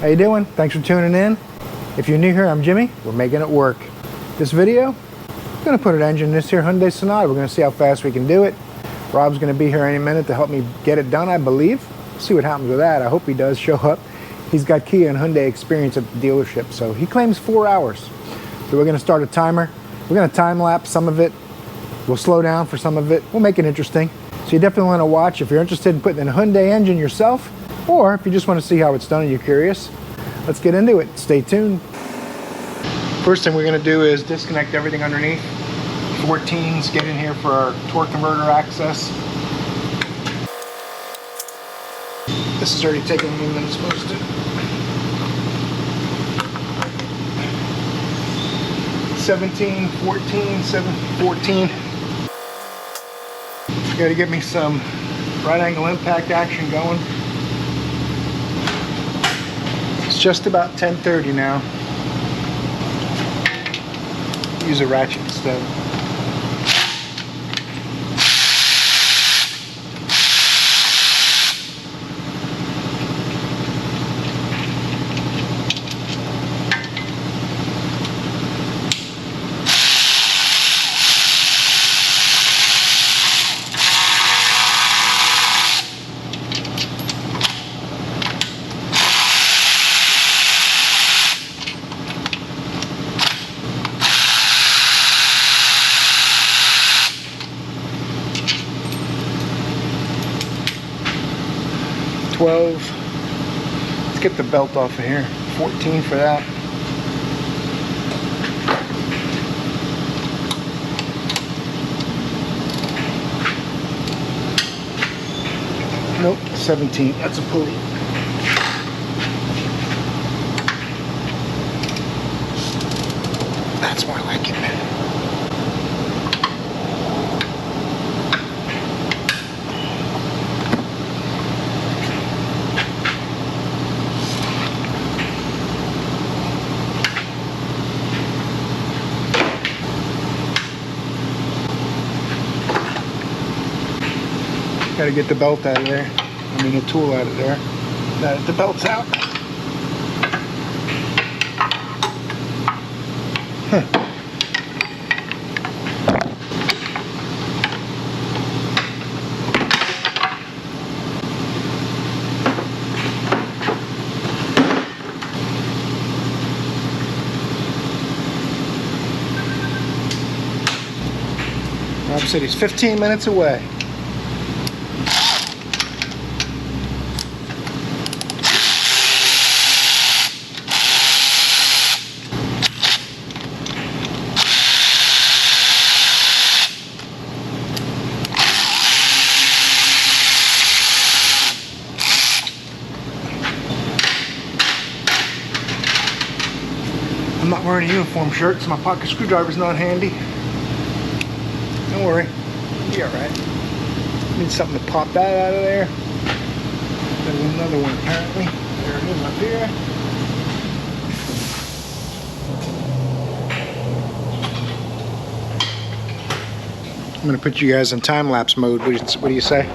How you doing? Thanks for tuning in. If you're new here, I'm Jimmy. We're making it work. This video, I'm going to put an engine in this here Hyundai Sonata. We're going to see how fast we can do it. Rob's going to be here any minute to help me get it done, I believe. See what happens with that. I hope he does show up. He's got Kia and Hyundai experience at the dealership, so he claims 4 hours. So we're going to start a timer. We're going to time lapse some of it. We'll slow down for some of it. We'll make it interesting. So you definitely want to watch if you're interested in putting in a Hyundai engine yourself, or if you just want to see how it's done and you're curious. Let's get into it. Stay tuned. First thing we're going to do is disconnect everything underneath. 14s, get in here for our torque converter access. This is already taking longer than it's supposed to. 17, 14, 14. Got to get me some right angle impact action going. It's just about 10:30 now. Use a ratchet instead. Let's get the belt off of here. 14 for that. Nope, 17. That's a pulley. That's more like it. Got to get the belt out of there. I mean the tool out of there. Now that the belt's out. Rob said he's 15 minutes away. I'm not wearing a uniform shirt, so my pocket screwdriver's not handy. Don't worry, you'll be alright. Need something to pop that out of there. There's another one apparently. There it is up here. I'm going to put you guys in time-lapse mode. What do you say?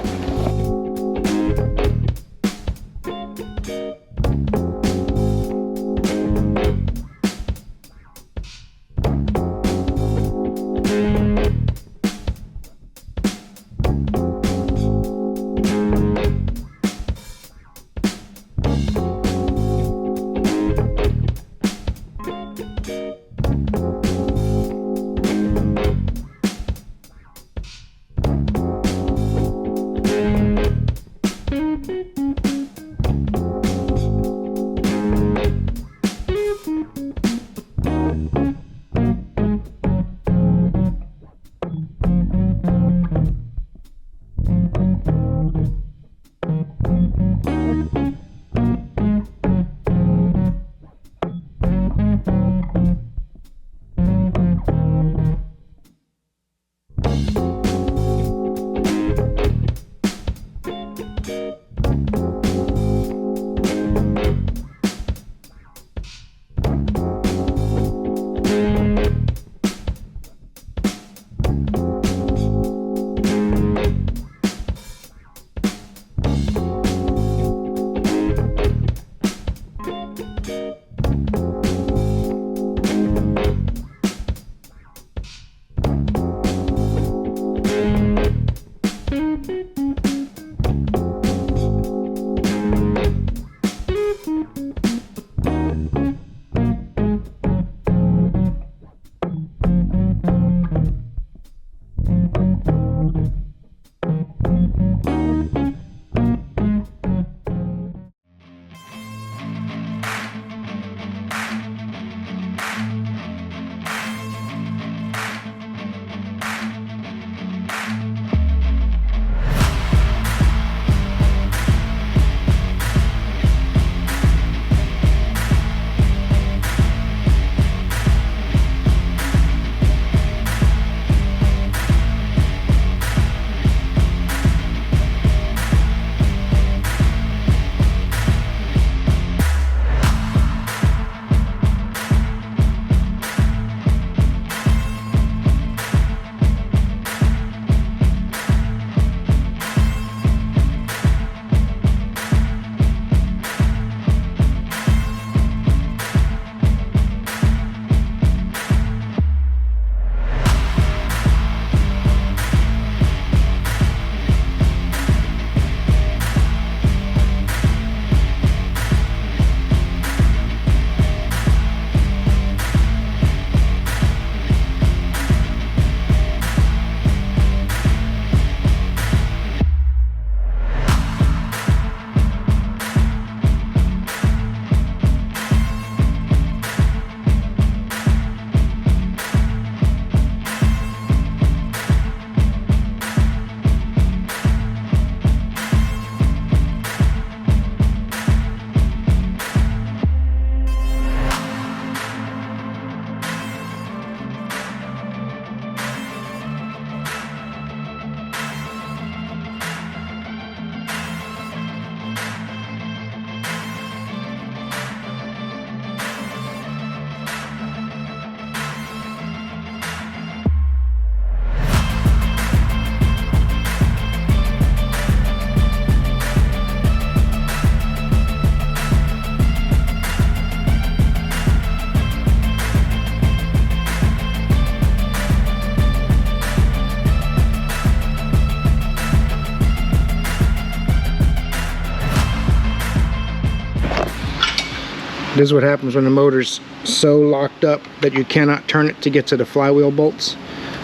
This is what happens when the motor's so locked up that you cannot turn it to get to the flywheel bolts.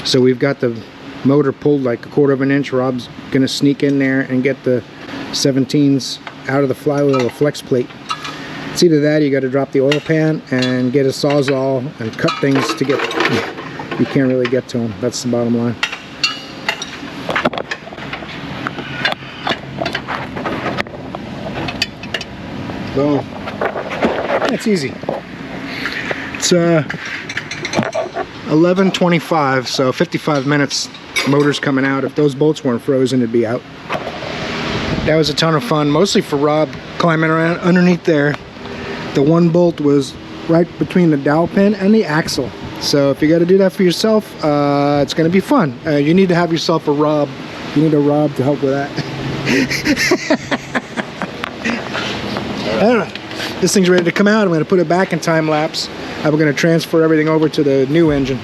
So we've got the motor pulled like 1/4 of an inch. Rob's gonna sneak in there and get the 17s out of the flywheel or flex plate. It's either that or you got to drop the oil pan and get a sawzall and cut things to get, you can't really get to them. That's the bottom line. Boom. That's easy. It's 11:25, so 55 minutes. Motor's coming out. If those bolts weren't frozen, it'd be out. That was a ton of fun, mostly for Rob climbing around underneath there. The one bolt was right between the dowel pin and the axle. So if you got to do that for yourself, it's going to be fun. You need to have yourself a Rob. You need a Rob to help with that. I don't know. This thing's ready to come out. I'm going to put it back in time lapse. And we're going to transfer everything over to the new engine.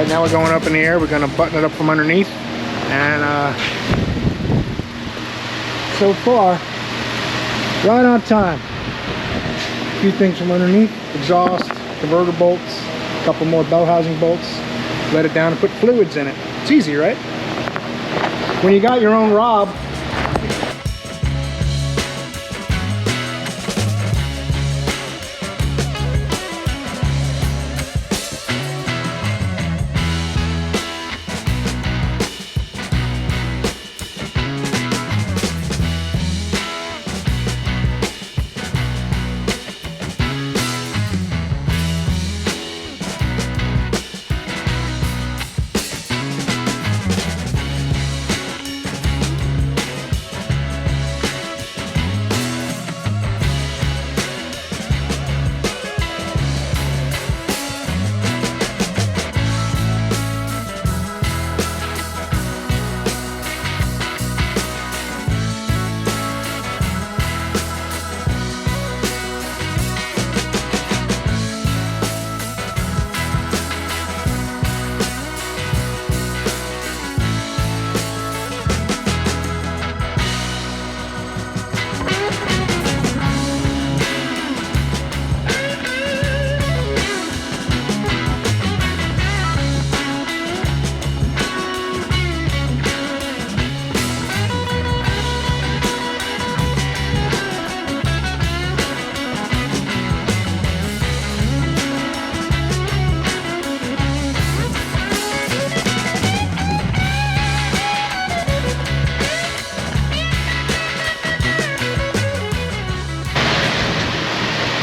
now we're going up in the air. We're going to button it up from underneath. And so far, right on time. A few things from underneath: exhaust, converter bolts, a couple more bell housing bolts. Let it down and put fluids in it. It's easy, right? When you got your own Rob,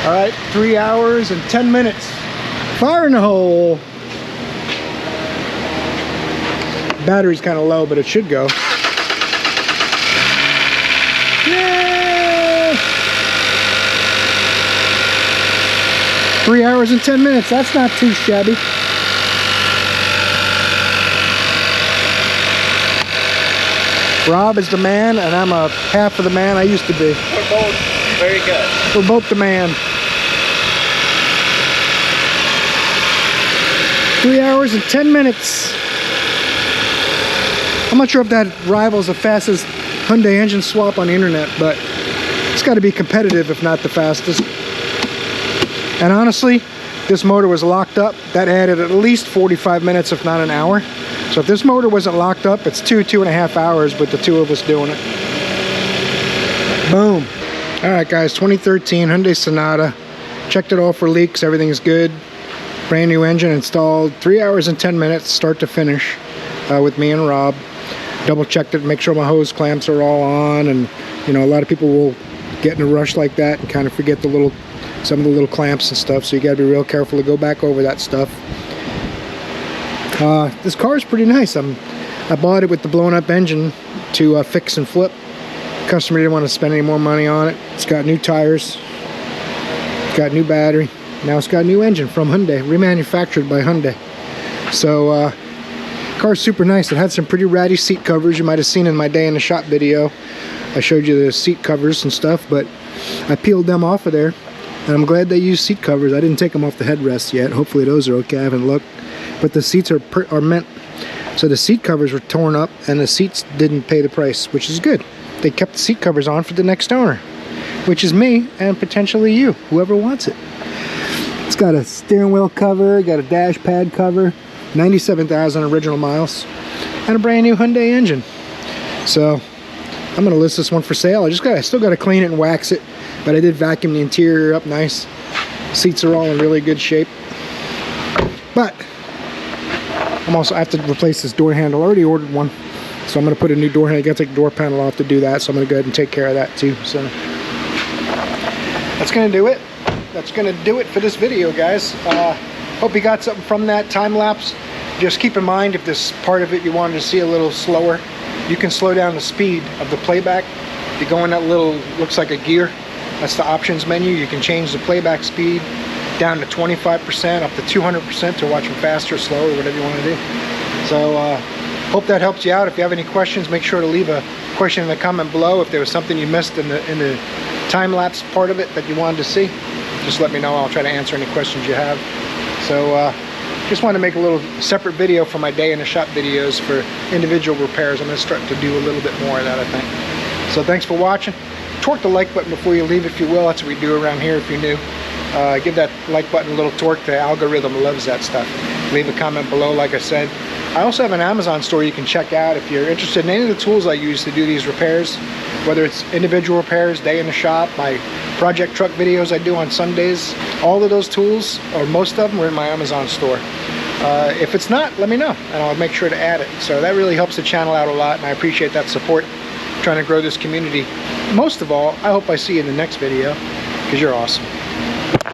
all right, 3 hours and 10 minutes. Fire in the hole. Battery's kind of low, but it should go. Yay! 3 hours and 10 minutes. That's not too shabby. Rob is the man, and I'm a half of the man I used to be. We're both very good. We're both the man. 3 hours and 10 minutes. I'm not sure if that rivals the fastest Hyundai engine swap on the internet, but it's got to be competitive, if not the fastest. And honestly, this motor was locked up. That added at least 45 minutes, if not an hour. So if this motor wasn't locked up, it's 2.5 hours with the two of us doing it. Boom. All right, guys, 2013 Hyundai Sonata. Checked it all for leaks. Everything's good. Brand new engine installed. 3 hours and 10 minutes, start to finish, with me and Rob. Double checked it, make sure my hose clamps are all on, and you know, a lot of people will get in a rush like that and kind of forget the some of the little clamps and stuff. So you got to be real careful to go back over that stuff. This car is pretty nice. I bought it with the blown up engine to fix and flip. Customer didn't want to spend any more money on it. It's got new tires, it's got new battery. Now it's got a new engine from Hyundai, remanufactured by Hyundai. So car's super nice. It had some pretty ratty seat covers. You might have seen in my day in the shop video. I showed you the seat covers and stuff, but I peeled them off of there, and I'm glad they used seat covers. I didn't take them off the headrests yet. Hopefully those are okay. I haven't looked, but the seats are meant. So the seat covers were torn up, and the seats didn't pay the price, which is good. They kept the seat covers on for the next owner, which is me and potentially you, whoever wants it. It's got a steering wheel cover, got a dash pad cover, 97,000 original miles, and a brand new Hyundai engine. So I'm gonna list this one for sale. I still gotta clean it and wax it, but I did vacuum the interior up nice. Seats are all in really good shape. But I have to replace this door handle. I already ordered one, so I'm gonna put a new door handle. I gotta take the door panel off to do that, so I'm gonna go ahead and take care of that too. So that's gonna do it. That's gonna do it for this video, guys. Hope you got something from that time lapse. Just keep in mind, if this part of it you wanted to see a little slower, you can slow down the speed of the playback. You go in that little, looks like a gear, that's the options menu. You can change the playback speed down to 25%, up to 200% to watch them faster, slower, whatever you want to do. So hope that helps you out. If you have any questions, make sure to leave a question in the comment below. If there was something you missed in the time lapse part of it that you wanted to see, just let me know. I'll try to answer any questions you have. So just wanted to make a little separate video for my day in the shop videos for individual repairs. I'm going to start to do a little bit more of that, I think. So thanks for watching. Torque the like button before you leave if you will. That's what we do around here if you're new. Give that like button a little torque. The algorithm loves that stuff. Leave a comment below, like I said. I also have an Amazon store you can check out if you're interested in any of the tools I use to do these repairs, whether it's individual repairs, day in the shop, my project truck videos I do on Sundays. All of those tools, or most of them, are in my Amazon store. If it's not, let me know and I'll make sure to add it. So that really helps the channel out a lot, and I appreciate that support, trying to grow this community. Most of all, I hope I see you in the next video, because you're awesome.